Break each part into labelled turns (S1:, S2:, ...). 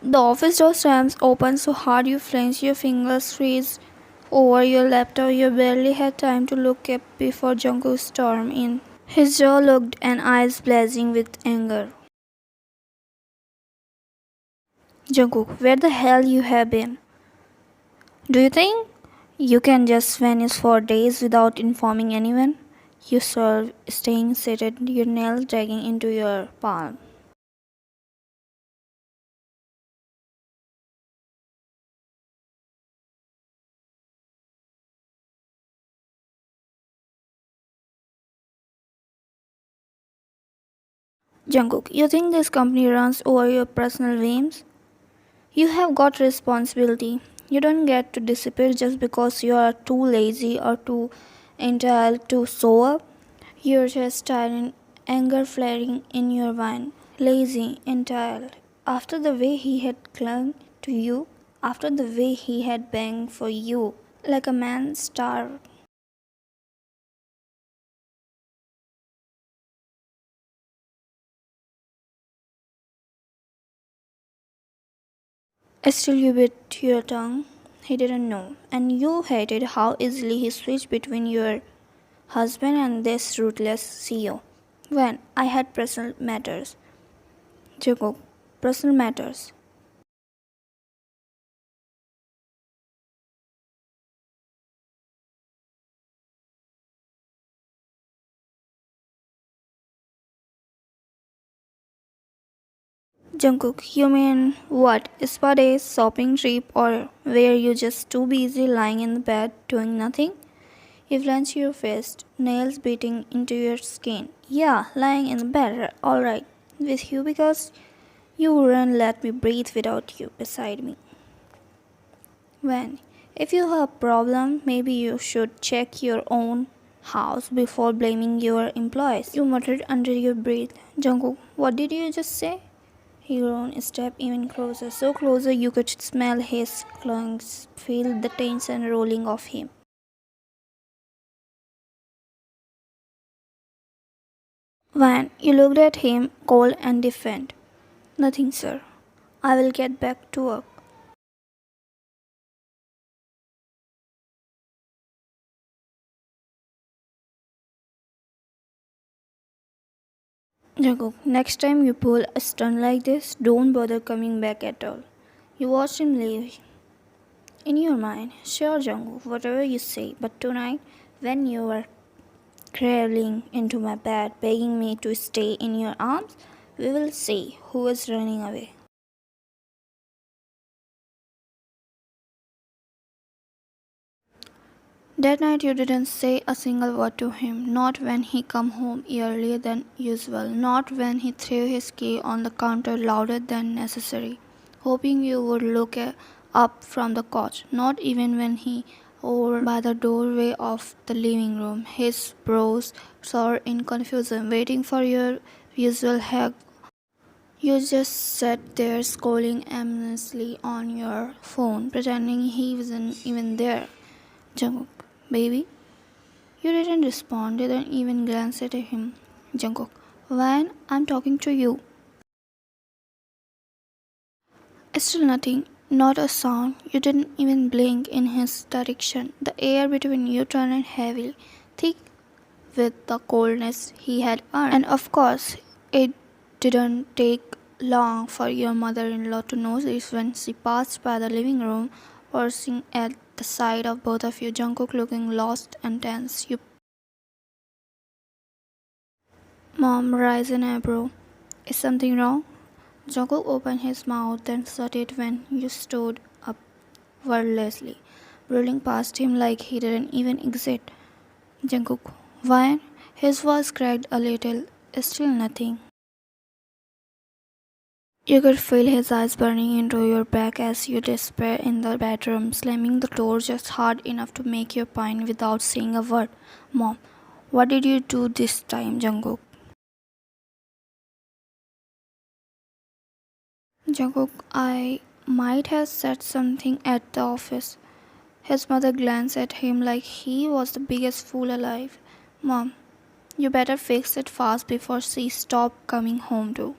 S1: The office door slams open so hard you flinch, your fingers freeze over your laptop. You barely had time to look up before Jungkook stormed in. His jaw looked and eyes blazing with anger. Jungkook, where the hell you have been? Do you think you can just vanish for days without informing anyone? You serve staying seated, your nails dragging into your palm. Jungkook, you think this company runs over your personal whims? You have got responsibility. You don't get to disappear just because you are too lazy or too entitled to show up. You're just tired, anger flaring in your wine. Lazy, entitled. After the way he had clung to you, after the way he had banged for you, like a man starved. Still, you bit your tongue. He didn't know, and you hated how easily he switched between your husband and this ruthless CEO. When I had personal matters. Jacob, personal matters. Jungkook, you mean what? Spa days, shopping trip, or were you just too busy lying in the bed doing nothing? You clench your fist, nails beating into your skin. Yeah, lying in the bed, alright. With you because you wouldn't let me breathe without you beside me. When? If you have a problem, maybe you should check your own house before blaming your employees. You muttered under your breath. Jungkook, what did you just say? He groaned, stepped even closer, so closer you could smell his lungs, feel the tension rolling off him. When you looked at him, cold and defiant. Nothing, sir. I will get back to work. Jacob, next time you pull a stunt like this, don't bother coming back at all. You watched him leave. In your mind, sure, Jungkook, whatever you say, but tonight, when you were crawling into my bed, begging me to stay in your arms, we will see who is running away. That night you didn't say a single word to him, not when he come home earlier than usual, not when he threw his key on the counter louder than necessary, hoping you would look up from the couch, not even when he over by the doorway of the living room, his brows sore in confusion, waiting for your usual hug. You just sat there scrolling aimlessly on your phone, pretending he wasn't even there. Jungkook, baby? You didn't respond, didn't even glance at him. Jungkook, when I'm talking to you. Still nothing, not a sound. You didn't even blink in his direction. The air between you turned heavy, thick with the coldness he had earned. And of course, it didn't take long for your mother-in-law to notice when she passed by the living room, pausing at the sight of both of you, Jungkook looking lost and tense. You Mom raised an eyebrow. Is something wrong? Jungkook opened his mouth and shut it when you stood up wordlessly, rolling past him like he didn't even exist. Jungkook, why? His voice cracked a little. Still nothing. You could feel his eyes burning into your back as you disappeared in the bedroom, slamming the door just hard enough to make your point without saying a word. Mom, what did you do this time, Jungkook? Jungkook, I might have said something at the office. His mother glanced at him like he was the biggest fool alive. Mom, you better fix it fast before she stops coming home too.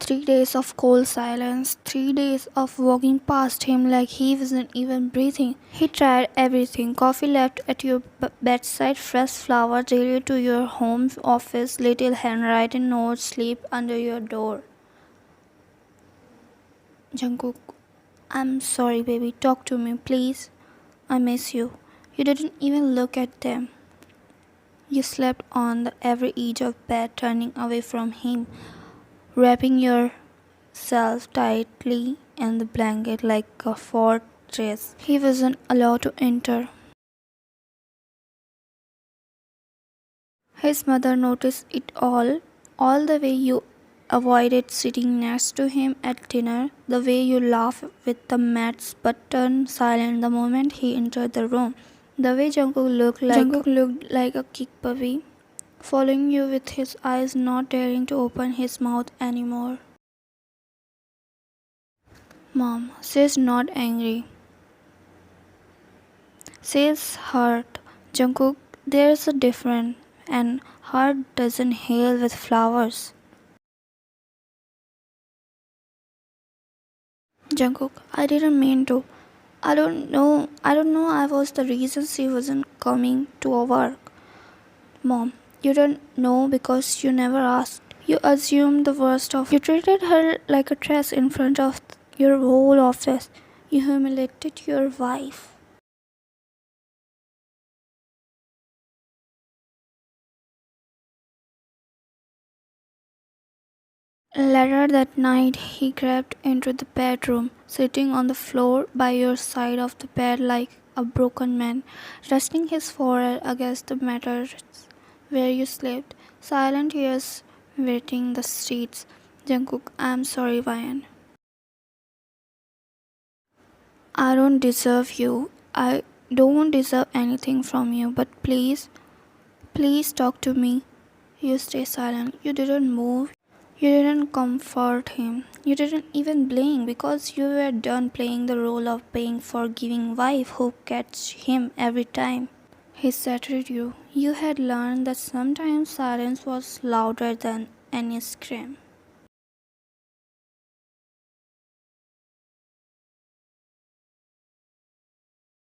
S1: 3 days of cold silence, 3 days of walking past him like he wasn't even breathing. He tried everything: coffee left at your bedside, fresh flowers delivered to your home office, little handwritten notes sleep under your door. Jungkook, I'm sorry, baby. Talk to me, please. I miss you. You didn't even look at them. You slept on the every edge of bed, turning away from him, wrapping yourself tightly in the blanket like a fortress. He wasn't allowed to enter. His mother noticed it all the way you avoided sitting next to him at dinner, the way you laughed with the mates but turned silent the moment he entered the room, the way Jungkook looked like a kick puppy, following you with his eyes, not daring to open his mouth anymore. Mom, she's not angry. She's hurt. Jungkook, there's a difference, and heart doesn't heal with flowers. Jungkook, I didn't mean to. I don't know I was the reason she wasn't coming to our work. Mom, you don't know because you never asked. You assumed the worst of. You treated her like a trash in front of your whole office. You humiliated your wife. Later that night, he crept into the bedroom, sitting on the floor by your side of the bed like a broken man, resting his forehead against the mattress where you slept, silent tears wetting the sheets. Jungkook, I'm sorry, Ryan. I don't deserve you. I don't deserve anything from you, but please talk to me. You stay silent. You didn't move. You didn't comfort him. You didn't even blink because you were done playing the role of being forgiving wife who catch him every time he shattered you. You had learned that sometimes silence was louder than any scream.